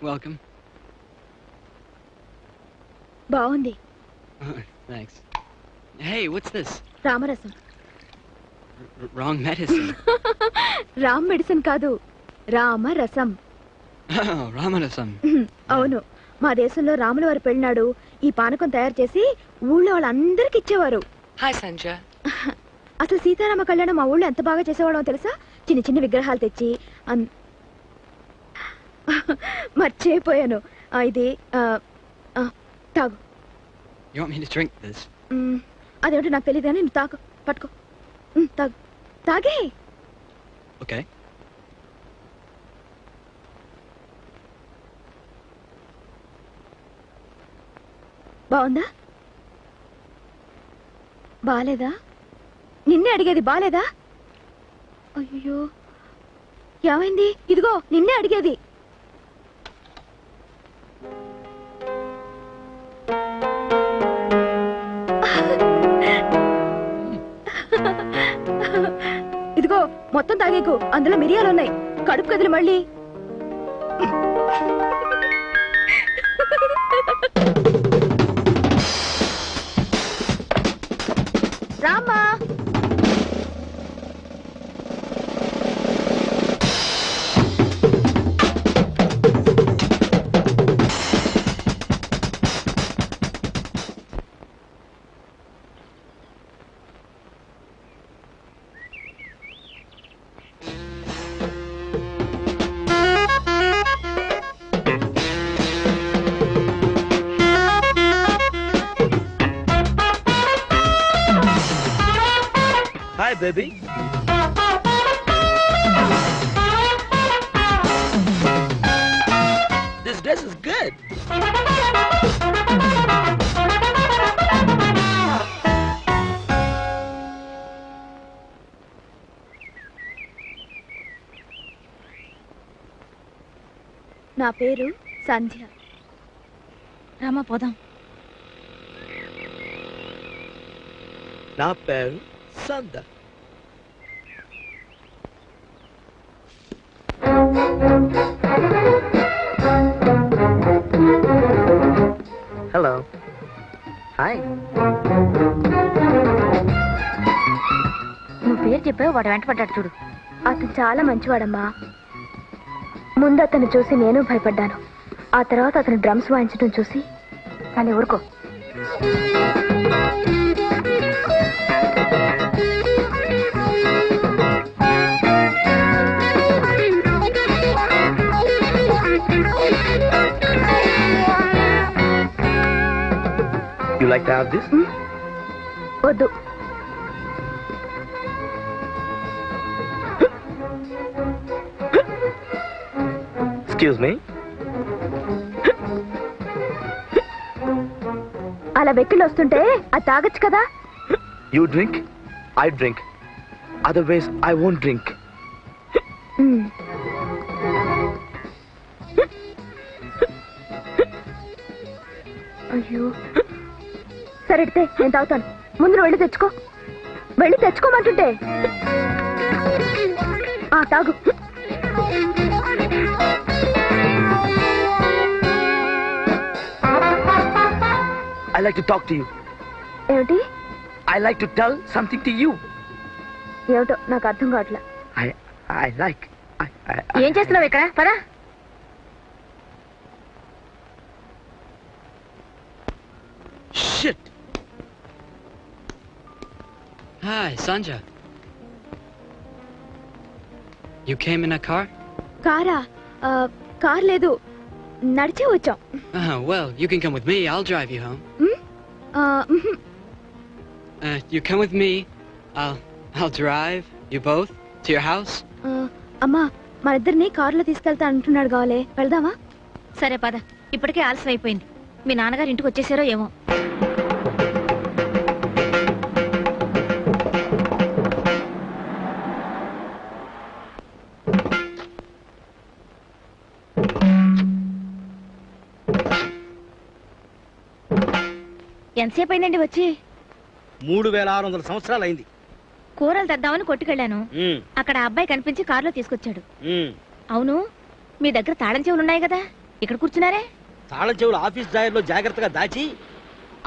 Welcome. బాగుంది. Thanks. Hey, what's this? రామరసం. Wrong medicine. Ram medicine కాదు, రామరసం. Oh, రామరసం. అవును, మా దేశంలో రాముల వారి పెళ్ళినాడు ఈ పానకం తయారు చేసి ఊళ్ళో వాళ్ళందరికి ఇచ్చేవారు. హాయ్ సంజ. అసలు సీతారామ కళ్యాణం మా ఊళ్ళో ఎంత బాగా చేసేవాళ్ళో తెలుసా? చిన్న చిన్న విగ్రహాలు తెచ్చి మర్చిపోయాను. ఇది తాగు. You want me to drink this? అదేంటో నాకు తెలియదు కానీ నువ్వు తాగు, పట్టుకో, తాగు, తాగే. Okay. బాగుందా? బాలేదా? నిన్నే అడిగేది, బాలేదా? అయ్యో, ఏమైంది? ఇదిగో నిన్నే అడిగేది. ఇదిగో మొత్తం తాగేకు, అందులో మిరియాలున్నాయి. కడుపు కదిలి మళ్ళీ. రామ్మా. Hi, baby. This dress is good. నా పేరు సంధ్య. రామా పోదాం. నా పేరు సంద. హలో. హాయ్. నువ్వు పేరు చెప్పావు, వాడు వెంట పడ్డాడు చూడు. అతను చాలా మంచివాడమ్మా. ముందు అతను చూసి నేను భయపడ్డాను. ఆ తర్వాత అతను డ్రమ్స్ వాయించడం చూసి కానీ ఊరుకో. You like to have this? వద్దు. Excuse me. అలా వెక్కిళ్ళు వస్తుంటే అది తాగొచ్చు కదా. You drink, I drink. Otherwise, I won't drink. అయ్యో, సరే నేను తాగుతాను. ముందు వెళ్ళి తెచ్చుకో. వెళ్ళి తెచ్చుకోమంటుంటే. తాగు. I like to talk to you. ఏమిటి? I like to tell something to you. ఏమిటో నాకు అర్థం కావట్లే. I like. ఏం చేస్తున్నావు ఇక్కడ? పరా. Shit. Hi, Sanja. You came in a car? కారా? కార్ లేదు, నడిచే వచ్చాం. Well, you can come with me. I'll drive you home. You come with me. I'll drive you both to your house. అమ్మా, మనిద్దరిని కారులో తీసుకెళ్తా అంటున్నాడు. కావాలే, వెళ్దామా? సరే పద. ఇప్పటికే ఆలస్యం అయిపోయింది. మీ నాన్నగారు ఇంటికి వచ్చేసారో ఏమో. ఎంతసేపు అయిందండి వచ్చి? 3600 సంవత్సరాలు అయింది. కూరలు తెద్దామని కొట్టుకెళ్ళాను. అక్కడ అబ్బాయి కనిపించి కారులో తీసుకొచ్చాడు. అవును, మీ దగ్గర తాళం చెవులు ఉన్నాయి కదా, ఇక్కడ కూర్చున్నారే? తాళం చెవులు ఆఫీస్ డ్రాయర్ లో జాగ్రత్తగా దాచి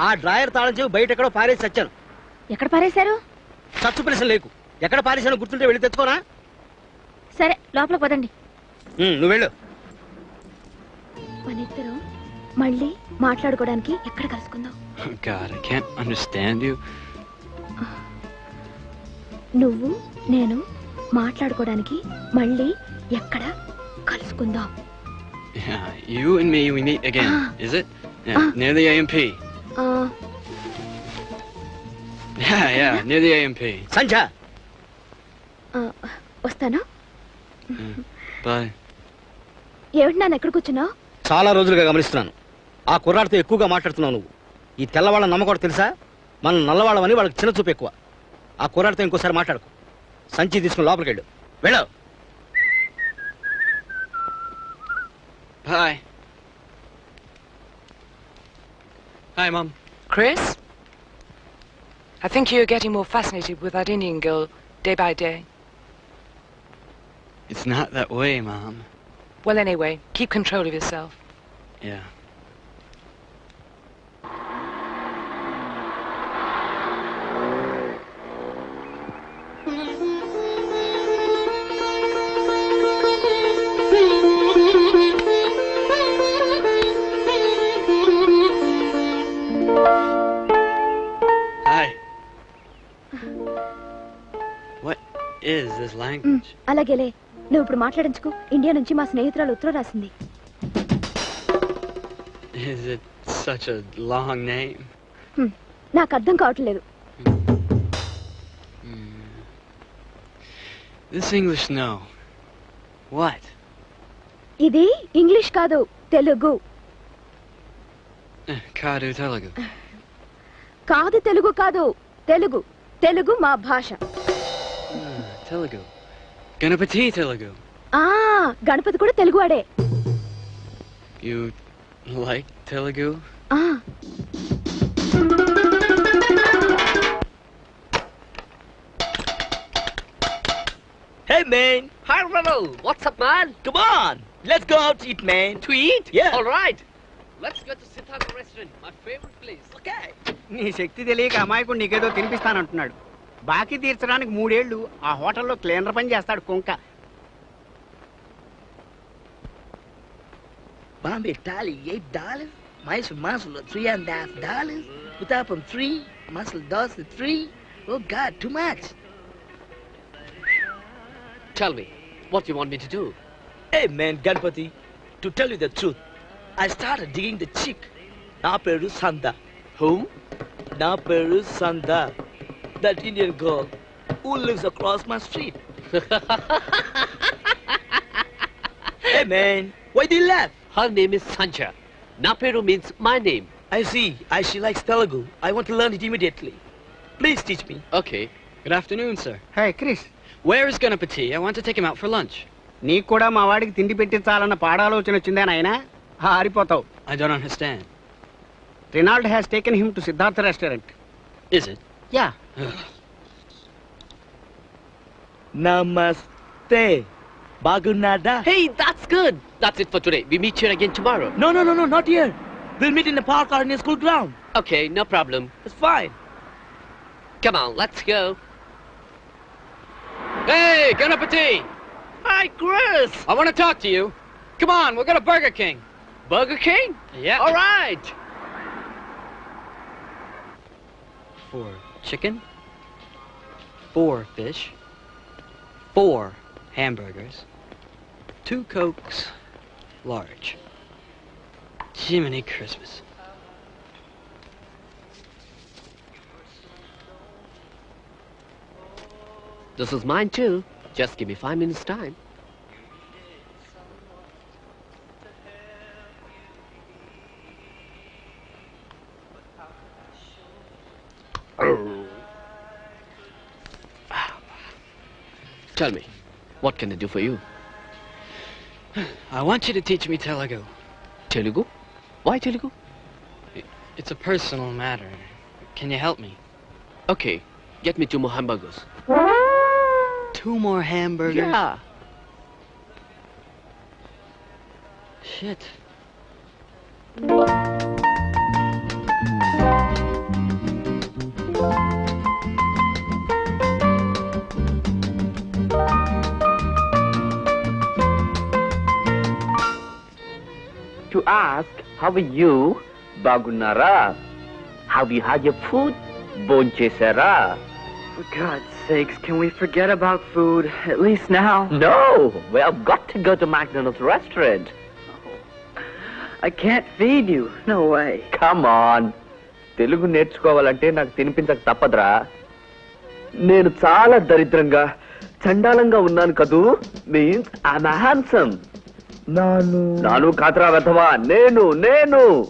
ఆ డ్రాయర్ తాళం చెవి బయట ఎక్కడో పారేసి చచ్చాను. ఎక్కడ పారేశారు? చచ్చు ప్రశ్న లేకు. ఎక్కడ పారేసాను గుర్తుంటే వెళ్ళి తెచ్చుకోనా? సరే లోపల పదండి. నువ్వు వెళ్ళు. మన ఇద్దరం మళ్ళీ మాట్లాడుకోవడానికి ఎక్కడ కలుసుకుందాం? Oh God, I can't understand you. నువ్వు నేను మాట్లాడుకోవడానికి మళ్ళీ ఎక్కడ కలుసుకుందాం? Yeah, you and me, we meet again, is it? Yeah, near the AMP. Yeah, near the AMP. సంధ్య. వస్తాను. Bye. ఏమిటి నాన్న ఎక్కడ కూర్చున్నావు? చాలా రోజులుగా గమనిస్తున్నాను. ఆ కుర్రాడితో ఎక్కువగా మాట్లాడుతున్నావు నువ్వు. ఈ తెల్లవాళ్ళ నమ్మకం తెలుసా? మనం నల్లవాళ్ళమని వాళ్ళకి చిన్న చూపు ఎక్కువ. ఆ కుర్రాడితో ఇంకోసారి మాట్లాడుకో. సంచి తీసుకుని లోపలికి వెళ్ళు. వెళ్ళు. Hi. Hi, Mom. Chris? I think you're getting more fascinated with that Indian girl day by day. It's not that way, Mom. Well, anyway, keep control of yourself. Yeah. Hi. What is this language? అలాగేలే. నువ్వు ఇప్పుడు మాట్లాడించుకో. India నుంచి మా స్నేహితురాలు ఉత్తరం రాసింది. Is it such a long name? నాకు అర్థం కావట్లేదు. This English, no. What? ఇది ఇంగ్లీష్ కాదు, తెలుగు. Kadu Telugu. కాదు తెలుగు కాదు, తెలుగు. తెలుగు మా భాష. Telugu. Ganapati Telugu. గణపతి కూడా తెలుగువాడే. You like Telugu? Hey man. Hi Ronald, what's up man? Come on. Let's go out to eat, man. To eat? Yeah. All right. Let's go to Siddhartha restaurant, my favorite place. Okay. నీ శక్తి తెలియక అమాయకుడు నీకేదో తినిపిస్తానంటున్నాడు. బాకీ తీర్చడానికి 3 ఏళ్ళు ఆ హోటల్లో cleaner పని చేస్తాడు కుంక. Bombay thali $8, Mysore masala $3.50, Uttapam 3, masala dosa 3. Oh God, too much. Tell me, what do you want me to do? Hey man, Ganpati, to tell you the truth, I started digging the chick. Na peru Sanda. Whom? Na peru Sanda. That Indian girl who lives across my street. Hey man, why do you laugh? Her name is Sancha. Naperu means my name. I see. She likes Telugu. I want to learn it immediately. Please teach me. Okay. Good afternoon, sir. Hey Chris, Where is Ganapati? I want to take him out for lunch. నీకు కూడా మా వాడికి తిండి పెట్టించాలన్న పాడాలోచన వచ్చిందే నాయనా? ఆరిపోతావు. I don't understand. రినాల్డ్ has taken him to Siddhartha restaurant. Is it? Yeah. Namaste. Bagunada. Hey, that's good. That's it for today. We meet here again tomorrow. No, not here. We'll meet in the park or in a school ground. Okay, no problem. It's fine. Come on, let's go. Hey, Ganapati! Hi, Chris. I want to talk to you. Come on, we'll go to Burger King. Burger King? Yeah. All right. 4 chicken, 4 fish, 4 hamburgers, 2 Cokes, large. Jiminy Christmas. This is mine too. Just give me 5 minutes time. Tell me, what can I do for you? I want you to teach me Telugu. Telugu? Why Telugu? It's a personal matter. Can you help me? Okay, get me 2 more hamburgers. 2 more hamburgers? Yeah. Shit. to ask, how are you? Bagunnara? Have you had your food? Bonchesara? For God's sakes, can we forget about food, at least now? No, we have got to go to McDonald's restaurant. I can't feed you. No way. Come on. Telugu నేర్చుకోవాలంటే నాకు తినిపించక తప్పదురా. నేను చాలా దరిద్రంగా చండాలంగా ఉన్నాను కదూ. Means I'm handsome. నాను కాదురా వెధవా, నేను